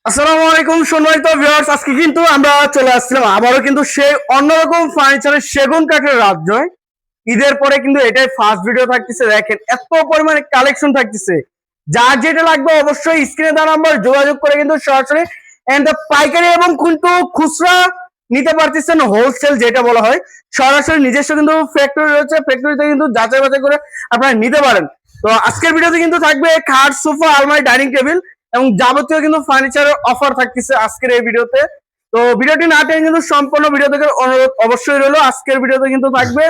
আসসালামু আলাইকুম সম্মানিত ভিউয়ার্স, আজকে কিন্তু আমরা চলে আসছিলাম আবারও কিন্তু সেই অন্যরকম ফার্নিচারের সেগুন কাঠের রাজ্য। ঈদের পরে কিন্তু এটাই ফার্স্ট ভিডিও থাকতেছে। দেখেন এত পরিমাণে কালেকশন থাকতেছে, যার যেটা লাগবে অবশ্যই স্ক্রিনে দেওয়া নাম্বার যোগাযোগ করে কিন্তু সরাসরি এন্ড পাইকারি এবং কিন্তু খুচরা নিতে পারতেছেন, হোলসেল যেটা বলা হয়। সরাসরি নিজস্ব কিন্তু ফ্যাক্টরি রয়েছে, ফ্যাক্টরিতে কিন্তু যাচাই বাছাই করে আপনারা নিতে পারেন। তো আজকের ভিডিওতে কিন্তু থাকবে খাট, সোফা, আলমারি, ডাইনিং টেবিল এবং যাবতীয় কিন্তু ফার্নিচারের অফার থাকতেছে আজকের এই ভিডিওতে। তো ভিডিওটি না টেনে কিন্তু সম্পূর্ণ ভিডিও থেকে অনুরোধ অবশ্যই রইলো। আজকের ভিডিওতে কিন্তু থাকবে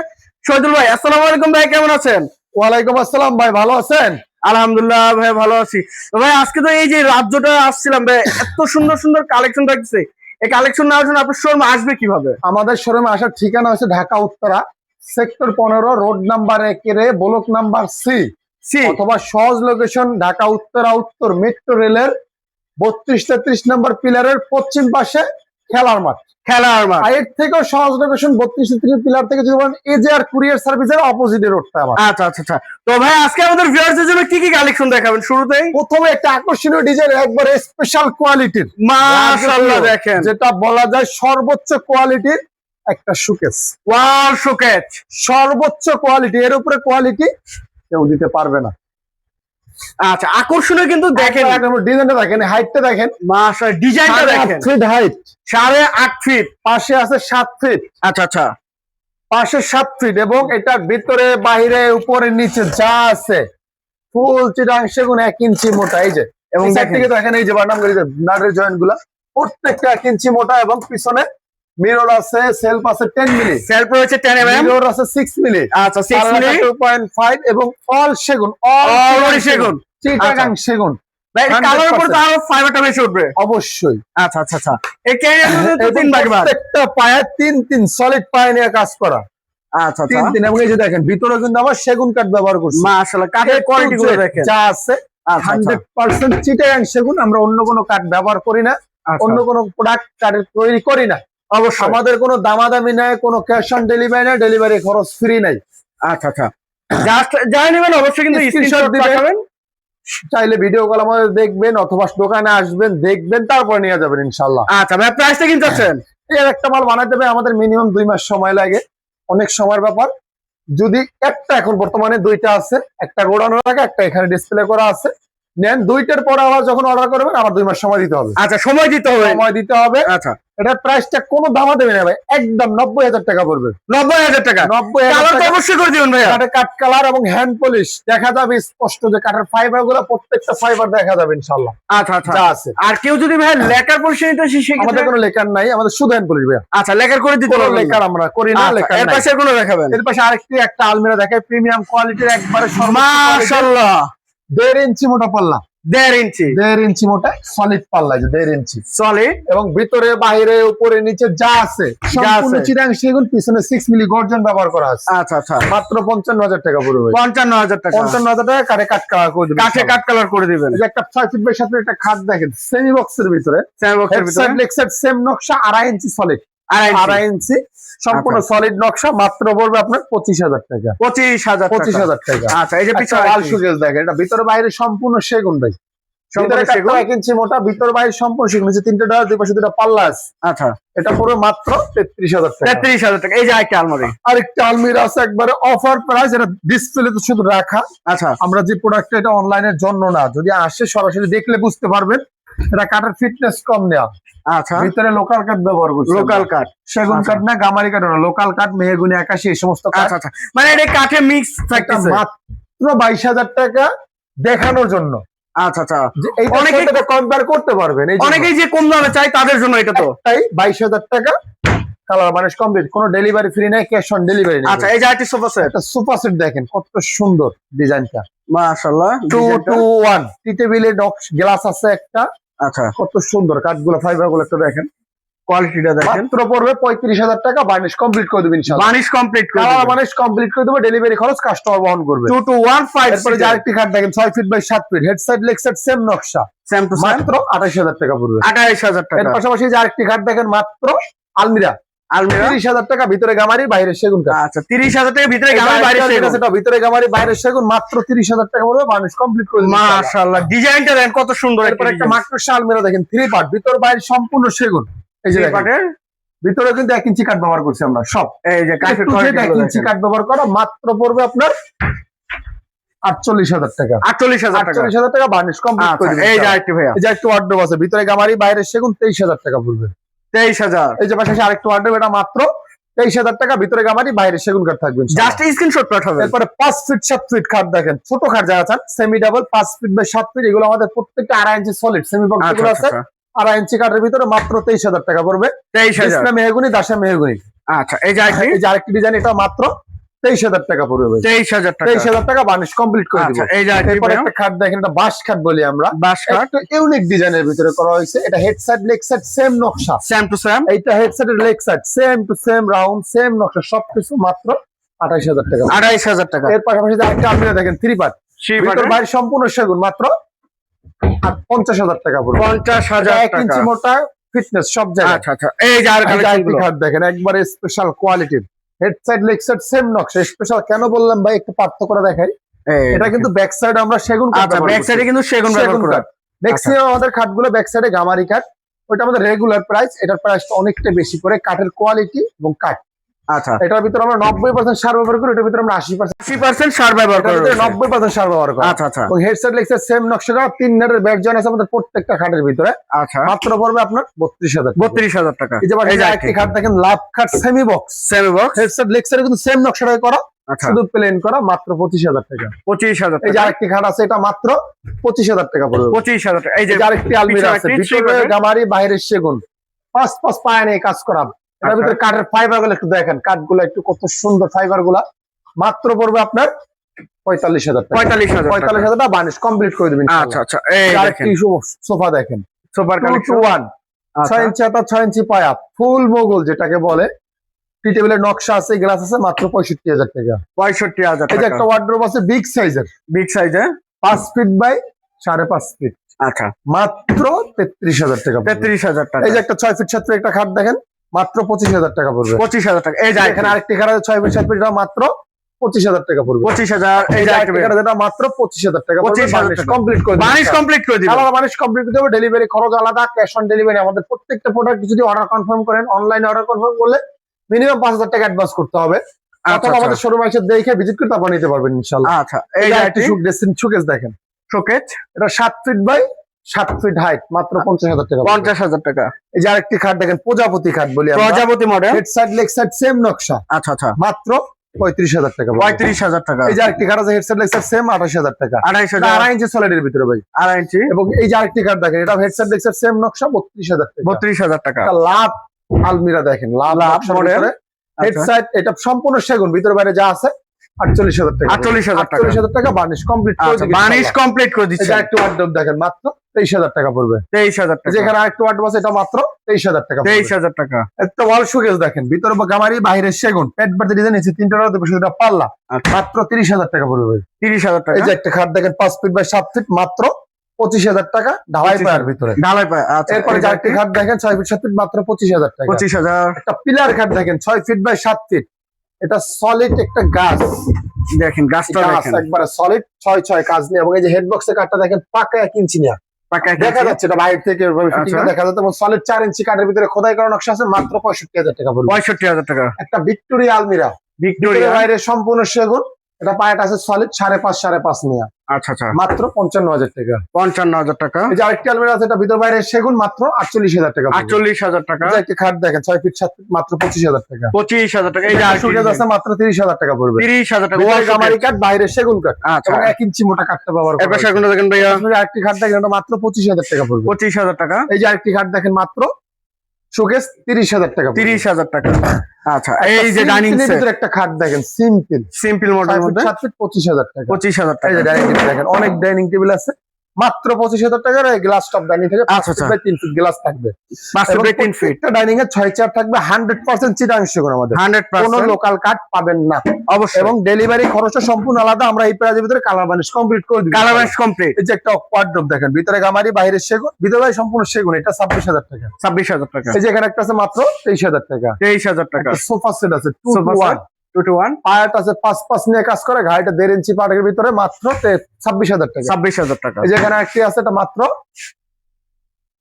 শহীদুল ভাই। আসসালামু আলাইকুম ভাই, কেমন আছেন? ওয়ালাইকুম আসসালাম ভাই, ভালো আছেন? আলহামদুলিল্লাহ ভাই, ভালো আছি। তো ভাই আজকে তো এই যে রাজ্যটা আসছিলাম ভাই, এত সুন্দর সুন্দর কালেকশন থাকতেছে। এই কালেকশন নেওয়ার জন্য আপনার শোরুমে আসবে কিভাবে? আমাদের শোরুমে আসার ঠিকানা হচ্ছে Dhaka Uttara, sector 15, road number 1 block number C, অথবা সহজ লোকেশন ঢাকা উত্তরা, উত্তর মেট্রো রেলের 32-33 নম্বর পিলারের পশ্চিম পাশে খেলার মাঠ। এর থেকেও সহজ লোকেশন 32-33 পিলার থেকে যদি বলেন এজেআর কুরিয়ার সার্ভিসের অপোজিটে রোডটা আমার। আচ্ছা আচ্ছা আচ্ছা। তো ভাই আজকে আমাদের ভিউয়ারদের জন্য কি কি কালেকশন দেখাবেন শুরুতেই? প্রথমে একটা আকর্ষণীয় ডিজাইন, একবারে স্পেশাল কোয়ালিটির, মাশাআল্লাহ দেখেন, যেটা বলা যায় সর্বোচ্চ কোয়ালিটির একটা শোকেস। ওয়াও শোকেস, সর্বোচ্চ কোয়ালিটি, এর উপরে কোয়ালিটি কেউ দিতে পারবে না। আচ্ছা আকর্ষণীয় কিন্তু দেখেন, ডিজাইনটা দেখেন, হাইটটা দেখেন, মাশাআল্লাহ ডিজাইনটা দেখেন। 8 ফিট হাইট, 8.5 ফিট, পাশে আছে 7 ফিট। আচ্ছা আচ্ছা, পাশে 7 ফিট এবং এটার ভিতরে বাইরে উপরে নিচে যা আছে ফুল চিটাং সেগুন 1 ইঞ্চি মোটা। এই যে এবং দেখেন এই যে বাটাম করে নাটের জয়েন্ট গুলা প্রত্যেকটা 1 ইঞ্চি মোটা এবং পিছনে মিরর আছে, সেলফ আছে 10 মিলি, সেলফ রয়েছে 10 mm, মিরর আছে 6 মিলি, আচ্ছা 6 মিলি, 2.5 এবং অল সেগুন, অল সেগুন, চিটাগাং সেগুন। ভাই কালার উপর তো আরো ফাইবারটা বেশি উঠবে অবশ্যই। আচ্ছা আচ্ছা আচ্ছা। এই ক্যারিয়ার তো 3 ভাগ ভাগ, প্রত্যেকটা পায়া 3 সলিড পায়া নিয়ে কাজ করা। আচ্ছা 3 এবং এই যে দেখেন ভিতরে কিন্তু আমার সেগুন কাঠ ব্যবহার করছি। মাশাআল্লাহ কাঠের কোয়ালিটি গুলো দেখেন, যা আছে 100% চিটাগাং সেগুন। আমরা অন্য কোনো কাঠ ব্যবহার করি না, অন্য কোনো প্রোডাক্ট কাঠের তৈরি করি না। অবশ্যই আমাদের কোনো দামাদামি নাই, কোনো ক্যাশ অন ডেলিভারি নাই, ডেলিভারি খরচ ফ্রি নাই। আচ্ছা আচ্ছা, জাস্ট যাই নেবেন অবশ্যই কিন্তু স্ক্রিনশট দিবেন। চাইলে ভিডিও কল আমাদের দেখবেন অথবা দোকানে আসবেন, দেখবেন, তারপর নিয়ে যাবেন ইনশাআল্লাহ। আচ্ছা ভাই প্রাইসটা কিন্তু আছেন, এর একটা মাল বানাতে হবে আমাদের মিনিমাম 2 মাস সময় লাগে, অনেক সময়ের ব্যাপার। যদি একটা, এখন বর্তমানে 2টা আছে, একটা গোডাউনে রাখা, একটা এখানে ডিসপ্লে করা আছে, নেন 2টার পর আবার যখন অর্ডার করবেন আবার 2 মাস সময় দিতে হবে। আচ্ছা সময় দিতে হবে। আচ্ছা এটার প্রাইসটা কোনো দামা দেবে না ভাই, একদম 90,000 টাকা পড়বে। 90,000 টাকা। 90,000 টাকা অবশ্যই করে দিবেন ভাই। কাঠের কাঠ কালার এবং হ্যান্ড পলিশ দেখা যাবে স্পষ্ট, যে কাঠের ফাইবার গুলো প্রত্যেকটা ফাইবার দেখা যাবে ইনশাআল্লাহ। আচ্ছা আচ্ছা যা আছে। আর কেউ যদি ভাই লেকার পলিশ নিতে আসে, আমাদের কোনো লেকার নাই, আমাদের শুধু হ্যান্ড পলিশ ভাই। আচ্ছা লেকার করে দিতে হবে, লেকার আমরা করি না। লেকার এর পাশে কোনো দেখাবেন? এর পাশে একটা আলমিরা দেখায়, প্রিমিয়াম কোয়ালিটির, একবারে মাশাআল্লাহ 1.5 ইঞ্চি মোটা পাল্লা, 1.5 ইঞ্চি মোটা সলিড পাল্লা, 1.5 ইঞ্চি সলিড, এবং ভিতরে বাইরে উপরে নিচে যা আছে সম্পূর্ণ চিটাং সেগুন, পিছনে 6 মিলি গর্জন ব্যবহার করা আছে। আচ্ছা আচ্ছা, মাত্র 55,000 টাকা পড়বে। 55,000 টাকা। 55,000 টাকা কাঠে কাঠ কালার করে দিবেন, কাঠে কাঠ কালার করে দিবেন। এই যে একটা 6 ফিট বাই 7 ফিট একটা খাট দেখেন, সেমি বক্সের ভিতরে, সেম নকশা, 2.5 ইঞ্চি সলিড, 2.5 ইঞ্চি সম্পূর্ণ সলিড নকশা। মাত্র পড়বে আপনার 25,000 টাকা। 25,000 টাকা। আচ্ছা এই যে পিছনে ওয়াল শোকেস দেখেন, এটা ভিতরে বাইরে সম্পূর্ণ সেগুন ভাই, ভিতরে 1 ইঞ্চি মোটা, ভিতরে বাইরে সম্পূর্ণ সেগুন, নিচে 3টে ডয়ার, দুই পাশে 2টা পাল্লা আছে। আচ্ছা এটা পুরো মাত্র 33,000 টাকা। 33,000 টাকা। এই যে একটা আলমারি, আরেকটা আলমিরা আছে একবারে অফার প্রাইস, এটা ডিসপ্লে তো শুধু রাখা। আচ্ছা আমরা যে প্রোডাক্টটা, এটা অনলাইনের জন্য না, যদি আসে সরাসরি দেখলে বুঝতে পারবেন। এটা কাঠের ফিটনেস কম নেওয়া। আচ্ছা ভিতরে লোকাল কাঠ ব্যবহার করছি, লোকাল কাঠ, সেগুন কাঠ না, গামারি কাঠ না, লোকাল কাঠ, মেহগনি, আকাশি, এই সমস্ত কাঠ। আচ্ছা আচ্ছা, মানে এটা কাঠে মিক্স থাকতেছে। মাত্র 22,000 টাকা দেখানোর জন্য। আচ্ছা আচ্ছা, অনেকেই কম্পেয়ার করতে পারবেন, অনেকেই যে কম দামে চাই তাদের জন্য এটা। তো তাই 22,000 টাকা কালার বানিশ কমপ্লিট, কোনো ডেলিভারি ফ্রি নাই, ক্যাশ অন ডেলিভারি নেই। আচ্ছা এই যে আরেকটি সোফা সেট, একটা সোফা সেট দেখেন কত সুন্দর ডিজাইনটা, মাশাআল্লাহ 2-to-1 টি টেবিলে গ্লাস আছে একটা। আচ্ছা কত সুন্দর কাঠগুলো, ফাইবার গুলো একটু দেখেন, কোয়ালিটিটা দেখেন। মাত্র পড়বে 35,000 টাকা, বানিশ কমপ্লিট করে দেবেন ইনশাআল্লাহ। বানিশ কমপ্লিট করে কালার বানিশ কমপ্লিট করে দেব, ডেলিভারি খরচ কাস্টমার বহন করবে। 2-to-1 এরপরে যে আরেকটি খাট দেখেন, 6 feet by 7 feet, head side leg side same নকশা, সেম টু সেম, মাত্র 28,000 টাকা পড়বে। 28,000 টাকা। এর পাশাপাশি যে আরেকটি খাট দেখেন, মাত্র আলমিরা, আলমিরা 30,000 টাকা, ভিতরে গামারি বাইরে সেগুন কাঠ। আচ্ছা 30,000 টাকা ভিতরে গামারি বাইরে সেগুন। সেটা ভিতরে গামারি বাইরে সেগুন মাত্র 30,000 টাকা পড়বে, বার্নিশ কমপ্লিট করে দিন। মাশাআল্লাহ, ডিজাইনটা দেখেন কত সুন্দর। এরপর একটা মাকড়সা আলমিরা দেখেন 3 পার্ট, ভিতর বাইরে সম্পূর্ণ সেগুন। এই যে দেখেন ভিতরে কিন্তু 1 ইঞ্চি কাঠ ব্যবহার করছি আমরা সব। এই যে কাঠের 1 ইঞ্চি কাঠ ব্যবহার করা, মাত্র পড়বে আপনার 48,000 টাকা। 48,000 টাকা। 48,000 টাকা বার্নিশ কমপ্লিট করে দিন। এই যে আরেকটি ভাইয়া, এই যে একটা ওয়ার্ডরোব আছে, ভিতরে গামারি বাইরে সেগুন 23,000 টাকা পড়বে। 23,000। এই যে পাশে আরেকটা ওয়ার্ডরোব, এটা মাত্র 23,000 টাকা, ভিতরে গামারি বাইরে সেগুন কাঠ থাকবে। জাস্ট স্ক্রিনশট পাঠাবেন। এরপরে 5 ফিট 7 ফিট খাট দেখেন, ছোট খাট যারা চান semi double 5 feet by 7 feet, এগুলো আমাদের প্রত্যেকটা 2.5 ইঞ্চি সলিড সেমি বক্স যেগুলো আছে 2.5 ইঞ্চি কাঠের ভিতরে মাত্র 23,000 টাকা পড়বে। 23,000 মেহগুনি, দাসা মেহগুনি। আচ্ছা এই যে আরেকটি ডিজাইন, এটা মাত্র 23,000 টাকা পড়বে ভাই। 23,000 টাকা। 23,000 টাকা বার্নিশ কমপ্লিট করে দিব। আচ্ছা এই যে এরপর একটা খাট দেখেন, এটা বাঁশ খাট বলি আমরা। বাঁশ কাঠ একটা ইউনিক ডিজাইনের ভিতরে করা হয়েছে, এটা head side leg side same নকশা, সেম টু সেম। এইটা head side leg side same to same round same নকশা, সবকিছু মাত্র 28,000 টাকা। 28,000 টাকা। এর পাশাপাশি আরেকটা আলমিরা দেখেন 3 পার্ট, ভিতর বাইরে সম্পূর্ণ সেগুন, মাত্র 50,000 টাকা পড়বে। 50,000 1 ইঞ্চি মোটা ফিটনেস সব জায়গায়। আচ্ছা আচ্ছা এই যে আর আরেকটি খাট দেখেন, একবারে স্পেশাল কোয়ালিটির head side leg side same নকশা। স্পেশাল কেন বললাম ভাই, একটু পার্থক্য করে দেখাই। এটা কিন্তু ব্যাক সাইড আমরা সেগুন কাঠ আচ্ছা ব্যাক সাইডে কিন্তু সেগুন ব্যবহার করা। ম্যাক্সিমাম আমাদের খাটগুলো ব্যাক সাইডে গামারি কাঠ, ওটা আমাদের রেগুলার প্রাইস, এটার প্রাইসটা অনেকটা বেশি করে, কাঠের কোয়ালিটি এবং কাঠ। আচ্ছা এটার ভিতরে আমরা 90% সার ব্যবহার করি, এটার ভিতরে আমরা 80% সার ব্যবহার করি, 90% সার ব্যবহার করি। আচ্ছা আচ্ছা এবং head side leg side same নকশা, 3 নেটের ব্যাট জয়েন আছে আমাদের প্রত্যেকটা খাটের ভিতরে। আচ্ছা মাত্র পড়বে আপনার 32,000 32,000 টাকা। এই যে একটি খাট দেখেন, লাভ খাট semi box, semi box head side leg side কিন্তু সেম নকশাটাই করা, আচ্ছা শুধু প্লেন করা, মাত্র 25,000 টাকা। 25,000 এই যে টাকা। আরেকটি খাট আছে, এটা মাত্র 25,000 টাকা পড়বে। 25,000 টাকা। এই যে আরেকটি আলমিরা আছে, ভিতরে গামারি বাইরে সেগুন, পাঁচ পায়া নিয়ে কাজ করা। এটার ভিতরে কাঠের ফাইবার গুলো একটু দেখেন, কাঠগুলো একটু কত সুন্দর ফাইবার গুলা, মাত্র পড়বে আপনার 45,000 টাকা। 45,000 টাকা বার্নিশ কমপ্লিট করে দিবেন। আচ্ছা আচ্ছা এই দেখেন সোফা দেখেন, সুপার কালেকশন 2-to-1 6 ইঞ্চি হাতা 6 ইঞ্চি পায়া, ফুল মোগল যেটাকে বলে, টি টেবিলের নকশা আছে, গ্লাস আছে, মাত্র 65,000 টাকা। 65,000 এই যে টাকা। একটা ওয়ার্ডরোব আছে বিগ সাইজের, বিগ সাইজে 5 ফিট বাই 5.5 ফিট, আচ্ছা মাত্র 33,000 টাকা। 33,000 টাকা। এই যে একটা 6 ফিট 7 ফিট একটা খাট দেখেন, মাত্র 25,000 টাকা পড়বে। 25,000 টাকা। এই যে এখানে আরেকটি খাট আছে 6 ফিট 7 ফিট, এটা মাত্র 25,000 টাকা পড়বে। 25,000। এই যে আরেকটি খাট যেটা মাত্র 25,000 টাকা পড়বে। 25,000 টাকা কমপ্লিট করে বানিশ কমপ্লিট করে দিবেন। আলাদা বানিশ কমপ্লিট করে দেব, ডেলিভারি খরচ আলাদা, ক্যাশ অন ডেলিভারি। আমাদের প্রত্যেকটা প্রোডাক্ট যদি অর্ডার কনফার্ম করেন, অনলাইনে অর্ডার কনফার্ম করলে মিনিমাম 5,000 টাকা অ্যাডভান্স করতে হবে, অথবা আমাদের শোরুমে এসে দেখে ভিজিট করে তারপর নিতে পারবেন ইনশাআল্লাহ। আচ্ছা এই যে একটি শোকেস দেখেন, শোকেস, এটা 7 ফিট বাই 7 ফিট হাইট, মাত্র 50,000 টাকা। 50,000 টাকা। এই যে আরেকটি খাট দেখেন, প্রজাপতি খাট বলি আমরা, প্রজাপতি model, head side leg side same নকশা, আচ্ছা আচ্ছা মাত্র 35,000 টাকা। 35,000 টাকা। এই যে আরেকটি খাট আছে, head side leg side same 28,000 টাকা। 28,000। 2.5 ইঞ্চি সলিডের ভিতরে ভাই, 2.5 ইঞ্চি। এবং এই যে আরেকটি খাট দেখেন, এটা head side leg side same নকশা, 32,000 টাকা। 32,000 টাকা। একটা লাভ আলমিরা দেখেন, লাভ মডেল, হেড সাইড, এটা সম্পূর্ণ সেগুন, ভিতরে বাইরে যা আছে 48,000 টাকা। 48,000 টাকা। 48,000 টাকা বার্নিশ কমপ্লিট করে আচ্ছা দিবেন। বানিশ কমপ্লিট করে দিচ্ছি। এই যে আরেকটি ওয়ার্ডরোব দেখেন, মাত্র 23,000 টাকা পড়বে। 23,000 টাকা। যেখানে আরেকটি ওয়ার্ডরোব আছে, এটা মাত্র 23,000 টাকা। 23,000 টাকা। একটা ওয়াল শোকেস দেখেন, ভিতরে গামারি বাইরে সেগুন, পেট বাড়তে ডিজাইন আছে, 3টা দেবো, সেটা পাল্লা, মাত্র 30,000 টাকা পড়বে। 30,000 টাকা। এই যে একটা খাট দেখেন 5 ফিট বাই 7 ফিট, মাত্র 25,000 টাকা, ঢালাই পায়ের ভিতরে, ঢালাই পায়। আচ্ছা এরপরে যে আরেকটি খাট দেখেন 6 ফিট 7 ফিট, মাত্র 25,000 টাকা। 25,000। একটা পিলার খাট দেখেন 6 ফিট বাই 7 ফিট, এটা সলিড একটা গাছ দেখেন গাছটা দেখেন, একবারে সলিড 6 কাজ নিয়ে, এবং এই যে হেড বক্সের কাঠটা দেখেন, পাকা 1 ইঞ্চি নিয়ে পাকা দেখা যাচ্ছে, এটা বাইরে থেকে ফিটিংটা দেখা যাচ্ছে, এবং সলিড 4 ইঞ্চি কাঠের ভিতরে খোদাই করা নকশা আছে, মাত্র 65,000 টাকা পড়বে। 65,000 টাকা। একটা ভিক্টোরিয়া আলমিরা, ভিক্টোরিয়া বাইরে সম্পূর্ণ সেগুন, এটা পায়াটা আছে সলিড 5.5 নিয়ে, আচ্ছা আচ্ছা মাত্র 55,000 টাকা। 55,000 টাকা। এই যে আরেকটি আলমিরা আছে, এটা ভিতর বাইরে সেগুন, মাত্র 48,000 টাকা। 48,000 টাকা। এই যে একটি খাট দেখেন 6 ফিট 7 ফিট, মাত্র 25,000 টাকা। 25,000 টাকা। এই যে শোকেস আছে, মাত্র 30,000 টাকা পড়বে। 30,000 টাকা। ভিতরে গামারি কাঠ, বাইরে সেগুন কাঠ, আচ্ছা। এবং 1 ইঞ্চি মোটা কাঠটা ব্যবহার করা এবার হয়েছে। সেগুলো দেখেন ভাইয়া, আরেকটি খাট দেখেন, এটা মাত্র 25,000 টাকা পড়বে। 25,000 টাকা। এই যে আরেকটি খাট দেখেন, মাত্র শোকেস 30,000 টাকা। 30,000 টাকা। আচ্ছা এই যে ডাইনিং সেট, ভিতরে একটা খাট দেখেন, সিম্পল সিম্পল মডেলের মধ্যে 25,000 টাকা। 25,000 এই টাকা। যে ডাইনিং টেবিল দেখেন, অনেক ডাইনিং টেবিল আছে, মাত্র 25,000 টাকার এই গ্লাস টপ ডাইনিং থেকে 3 ফিট গ্লাস থাকবে। 3 ফিট ডাইনিং এর 6 চেয়ার থাকবে 100% চিটাং সেগুন আমাদের, 100% কোনো লোকাল কাট পাবেন না অবশ্যই। এবং ডেলিভারি খরচটা সম্পূর্ণ আলাদা। আমরা এই প্রাইজের ভিতরে কালার বানিশ কমপ্লিট করে দিই। Colour varnish complete. এই যে একটা ওয়ার্ডরোব দেখেন, ভিতরে গামারি বাইরে সেগুন, ভিতরে সম্পূর্ণ সেগুন, এটা 26,000 টাকা। 26,000 টাকা। এই যে এখানে একটা আছে মাত্র 23,000 টাকা। 23,000 টাকা। সোফা সেট আছে 2 to 1 পায়াট আছে 5 নিয়ে কাজ করে, ঘাড়িটা 1.5 ইঞ্চি পাটের ভিতরে মাত্র 26,000 টাকা। 26,000 টাকা। এই যে এখানে একটি আছে, এটা মাত্র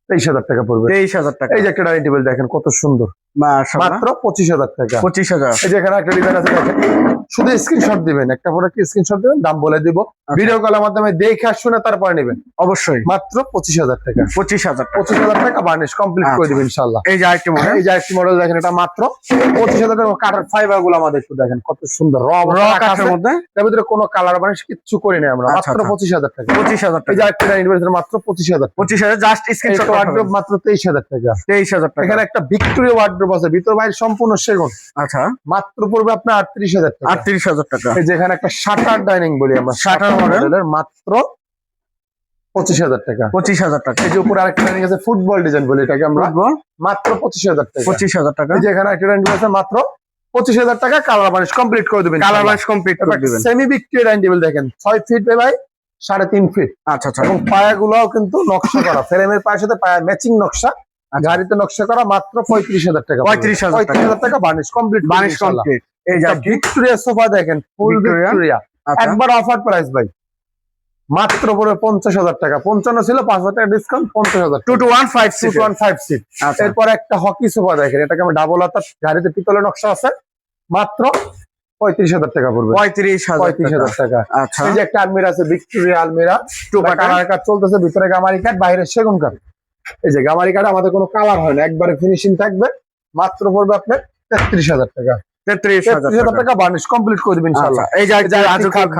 23,000 টাকা পড়বে। 23,000 টাকা। এই যে একটা ডাইনিং টেবিল দেখেন কত সুন্দর, মাশাআল্লাহ, মাত্র 25,000 টাকা। 25,000। এই যে এখানে একটা ডিজাইন আছে দেখেন, শুধু স্ক্রিনশট দিবেন, একটা প্রোডাক্ট স্ক্রিনশট দিবেন, দাম বলে দিব, ভিডিও কলের মাধ্যমে দেখে আর শুনে তারপরে নেবেন। অবশ্যই। মাত্র 25,000 টাকা। 25,000 টাকা। 25,000 টাকা বার্নিশ কমপ্লিট করে দিবেন ইনশাআল্লাহ। এই যে আরেকটি মডেল, এই যে আরেকটি মডেল দেখেন, এটা মাত্র 25,000 টাকা। কাটার ফাইবার গুলো আমাদের একটু দেখেন কত সুন্দর, র কাঠের মধ্যে, এর ভিতরে কোনো কালার বার্নিশ কিচ্ছু করি না আমরা। মাত্র 25,000 টাকা। 25,000 এই টাকা। যে আরেকটি ডাইনিং টেবিল মাত্র 25,000। 25,000 জাস্ট স্ক্রিনশট ওয়ার্ডরোব মাত্র 23,000 টাকা। 23,000 টাকা। এখানে একটা ভিক্টোরিয়া ওয়ার্ডরোব আছে, ভিতর বাইরে সম্পূর্ণ সেগুন, আচ্ছা, মাত্র পড়বে আপনার 38,000 টাকা। 38,000 টাকা। এই যে এখানে একটা শাটার ডাইনিং বলি আমরা, শাটার মডেলের মাত্র 25,000 টাকা। 25,000 টাকা। এই যে উপরে আরেকটা ডাইনিং আছে ফুটবল ডিজাইন বলি এটাকে আমরা, মাত্র 25,000 টাকা। 25,000 টাকা। এই যে এখানে একটা ডাইনিং আছে মাত্র 25,000 টাকা। কালার বানিশ কমপ্লিট করে দিবেন। কালার বানিশ কমপ্লিট করে দিবেন। সেমি ভিক্টোরিয়া ডাইনিং টেবিল দেখেন 6 ফিট বাই 3.5 ফিট। আচ্ছা আচ্ছা। এবং পায়াগুলোও কিন্তু নকশা করা, ফ্রেমের পায়ের সাথে পায়া ম্যাচিং নকশা, গাড়িতে নকশা করা, মাত্র 35,000 টাকা। 35,000 টাকা বানিশ কমপ্লিট। Varnish complete. এই যে ভিক্টোরিয়া সোফা দেখেন, ফুল ভিক্টোরিয়া, একবার অফার প্রাইস ভাই, মাত্র পড়ে 50,000 টাকা। 55 ছিল, 5,000 টাকা discount, 50,000। 2 to 1 5 seat. 2 to 1 5 seat. এরপর একটা হকি সোফা দেখেন, এটাকে আমরা ডাবল হাতার, গাড়িতে পিতলের নকশা আছে, মাত্র 35,000 টাকা পড়বে। 35,000 টাকা। আচ্ছা। এই যে একটা আলমিরা আছে, ভিক্টোরিয়া আলমিরা, কালার কাট চলতেছে, ভিতরে গামারি কাট, বাইরে সেগুন কাঠ। এই যে গামারি কাঠ আমাদের কোনো কালার হয় না, একবারে ফিনিশিং থাকবে, মাত্র পড়বে আপনার 33,000 টাকা। 33,000 টাকা বার্নিশ কমপ্লিট করে দিবেন ইনশাআল্লাহ। এই যে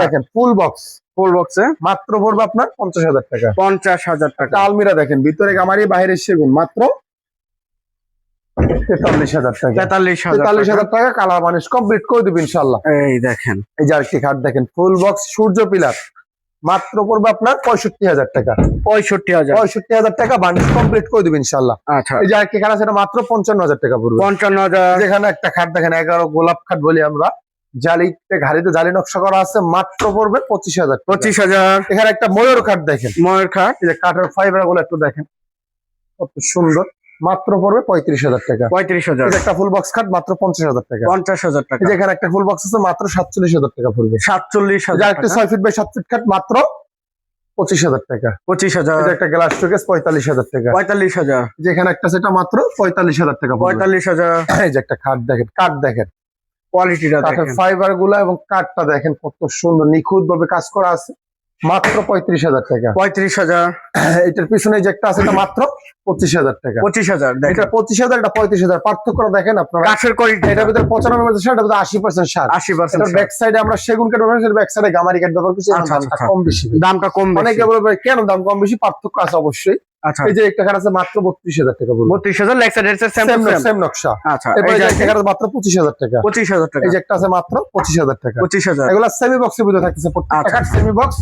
দেখেন ফুল বক্স, ফুল বক্সে মাত্র পড়বে আপনার 50,000 টাকা। 50,000 টাকা। আলমিরা দেখেন, ভিতরে গামারি, বাইরে সেগুন, মাত্র 43,000 টাকা। 43,000 টাকা। কালার বার্নিশ কমপ্লিট করে দিবেন ইনশাআল্লাহ। এই দেখেন, এই যে আরেকটি খাট দেখেন, ফুল বক্স সূর্য পিলার, মাত্র পড়বে আপনার 65,000 টাকা। 65,000 টাকা বার্নিশ কমপ্লিট করে দিবেন ইনশাআল্লাহ। আচ্ছা। এই যে আরেকটি খাট আছে, এটা মাত্র 55,000 টাকা পড়বে। 55,000। যেখানে একটা খাট দেখেন 11 গোলাপ খাট বলি আমরা, জালিতে ঘাড়িতে জালি নকশা করা আছে, মাত্র পড়বে 25,000। 25,000। এখানে একটা ময়ূর খাট দেখেন, ময়ূর খাট, এই যে কাঠের ফাইবার গুলো একটু দেখেন কত সুন্দর, মাত্র পড়বে 35,000 টাকা। 35,000। এই যে একটা ফুল বক্স খাট, মাত্র 50,000 টাকা। 50,000 টাকা। এই যে এখানে একটা ফুল বক্স আছে, মাত্র 47,000 টাকা পড়বে। 47,000 এই যে একটা 6 ফিট বাই 7 ফিট খাট, মাত্র 25,000 টাকা। 25,000। এই যে একটা গ্লাস শোকেস, 45,000 টাকা। 45,000। যেখানে একটা সেটা মাত্র 45,000 টাকা পড়বে। 45,000। এই যে একটা খাট দেখেন, কাঠ দেখেন, কোয়ালিটিটা কাঠের দেখেন, ফাইবার গুলা এবং কাঠটা দেখেন কত সুন্দর নিখুঁত ভাবে কাজ করা আছে, মাত্র 35,000 টাকা। 35,000। এটার পিছনে যে একটা আছে, এটা মাত্র 25,000 টাকা। 25,000। এটা দেখেন 25,000, এটা 35,000, পার্থক্যটা দেখেন আপনারা। কাঠের কোয়ালিটি, এটার ভিতরে 95% সার, এটার ভিতরে 80% সার। 80%। এটার ব্যাক সাইডে আমরা সেগুন কাঠ ব্যবহার করি, ব্যাক সাইডে গামারি কাঠ ব্যবহার করছি। আচ্ছা, দামটা আচ্ছা। কম বেশি, দামটা কম বেশি। অনেকে বলবে কেন দাম কম বেশি, পার্থক্য আছে অবশ্যই। আচ্ছা। এই যে একটা খাট আছে মাত্র 32,000 টাকা পড়বে। 32,000 লেগ সাইড এর সেম সেম নকশা। আচ্ছা। এরপর এই যে একটা খাট আছে মাত্র 25,000 টাকা। 25,000 টাকা। এই যে একটা আছে মাত্র 25,000 টাকা। 25,000। এগুলা সেমি বক্সের ভিতরে থাকতেছে, প্রত্যেকটা খাট সেমি বক্স।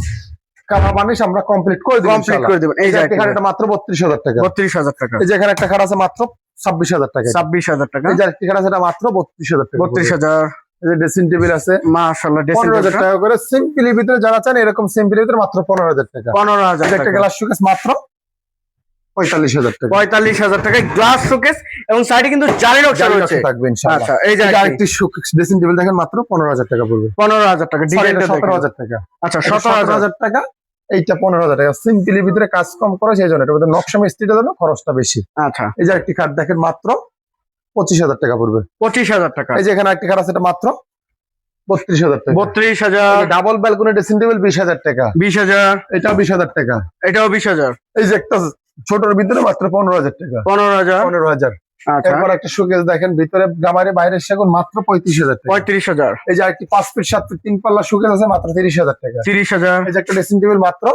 কালার বানিশ আমরা কমপ্লিট করে দিই, কমপ্লিট করে দেবেন। এই যে একটা খাট, এটা মাত্র 32,000 টাকা। 32,000 টাকা। এই যে এখানে একটা খাট আছে মাত্র 26,000 টাকা। 26,000 টাকা। এই যে একটা খাট আছে, এটা মাত্র 32,000 টাকা। 32,000। এই যে ড্রেসিং টেবিল আছে, মাশাআল্লাহ, ড্রেসিং 15,000 টাকা করে। সিম্পলের ভিতরে যারা চান এরকম সিম্পলের ভিতরে মাত্র 15,000 টাকা। 15,000 একটা টাকা। গ্লাস শোকেস মাত্র 45,000 টাকা। 45,000 টাকায় গ্লাস শোকেস এবং সাইডে কিন্তু জালি নকশা রয়েছে। থাকবে ইনশাআল্লাহ। আচ্ছা। এই যে আরেকটি শোকেস ড্রেসিং টেবিল দেখেন, মাত্র 15,000 টাকা পড়বে। 15,000 টাকা। ডিজাইনটা 17,000 টাকা। আচ্ছা, 17,000 টাকা। এইটা 15,000 টাকা। সিম্পলের ভিতরে কাজ কম করা, সেই জন্য এটার ভিতরে নকশা মিস্ত্রিটার জন্য খরচটা বেশি। আচ্ছা। এই যে একটি খাট দেখেন, মাত্র 25,000 টাকা পড়বে। 25,000 টাকা। এই যে এখানে একটি খাট আছে, এটা মাত্র 32,000 টাকা। 32,000। ডাবল ব্যালকনি ড্রেসিং টেবিল 20,000 টাকা। 20,000। এটাও 20,000 টাকা। এটাও 20,000। এই যে একটা ছোটর ভিতরে মাত্র 15,000 টাকা। 15,000। 15,000। আচ্ছা। এরপর একটা শোকেস দেখেন, ভিতরে গামারে বাইরের সেগুন, মাত্র 35,000 টাকা। 35,000। এই যে আরেকটি 5 ফিট 7 ফিট 3 পাল্লা শোকেস আছে, মাত্র 30,000 টাকা। 30,000। এই যে একটা ড্রেসিং টেবিল মাত্র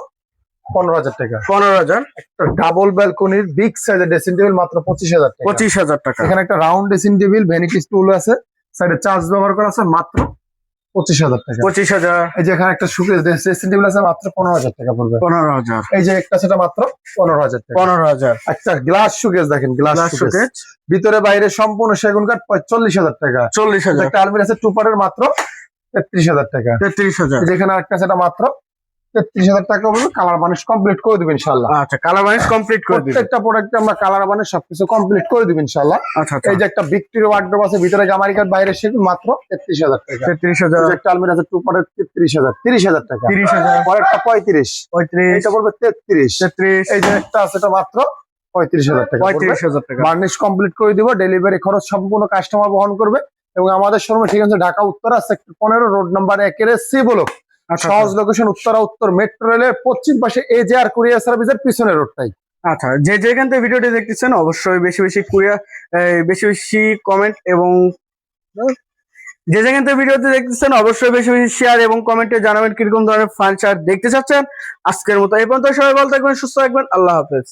15,000 টাকা। 15,000। একটা ডাবল ব্যালকনির বিগ সাইজের ড্রেসিং টেবিল মাত্র 25,000 টাকা। 25,000 টাকা। এখানে একটা রাউন্ড ড্রেসিং টেবিল, ভ্যানিটি স্টুল আছে, সাইডে চার্জ ব্যবহার করা আছে, মাত্র 25,000 টাকা। 25,000, এই যে এখানে একটা শোকেস ড্রেসিং টেবিল আছে মাত্র 15,000 টাকা পড়বে। 15,000, এই যে একটা সেটা মাত্র 15,000 টাকা। 15,000, একটা গ্লাস শোকেস দেখেন, গ্লাস শোকেস শোকেস ভিতরে বাইরে সম্পূর্ণ সেগুন কাঠ 40,000 টাকা। 40,000, একটা আলমিরা আছে টুপারের মাত্র 33,000 টাকা। 33,000। যেখানে একটা সেটা মাত্র 33,000 টাকা বলবো, কালার বানিশ কমপ্লিট করে দিবেন ইনশাআল্লাহ। আচ্ছা, কালার বানিশ কমপ্লিট করে দিবেন। প্রত্যেকটা প্রোডাক্টে আমরা কালার বানিশ সবকিছু কমপ্লিট করে দিবেন ইনশাআল্লাহ। আচ্ছা, এই যে একটা ভিক্টোরিয়া ওয়ার্ডরোব আছে, ভিতরে জামারি কাঠ বাইরে সেগুন মাত্র 33,000 টাকা। 33,000, এই যে একটা আলমিরা আছে টুপারের 30,000 টাকা। 30,000, পরেরটা 35, 35, এটা পড়বে 33। 33, এই যে একটা আছে এটা মাত্র 35,000 টাকা। 35,000 টাকা। বার্নিশ কমপ্লিট করে দিব, ডেলিভারি খরচ সম্পূর্ণ কাস্টমার বহন করবে। এবং আমাদের শোরুমে ঠিক আছে Dhaka Uttara sector 15 road number 1 C block. আচ্ছা, সহজ লোকেশন উত্তরা উত্তর মেট্রো রেলের পশ্চিম পাশে এজেআর কুরিয়ার সার্ভিসের পিছনের রোডটাই। আচ্ছা, যে যেখান থেকে ভিডিওটি দেখতেছেন অবশ্যই বেশি বেশি বেশি বেশি কমেন্ট এবং যে যেখান থেকে ভিডিওতে দেখতেছেন অবশ্যই বেশি বেশি শেয়ার এবং কমেন্টে জানাবেন কিরকম ধরনের ফার্নিচার দেখতে চাচ্ছেন। আজকের মতো এই পর্যন্ত, সবাই ভালো থাকবেন, সুস্থ থাকবেন, আল্লাহ হাফেজ।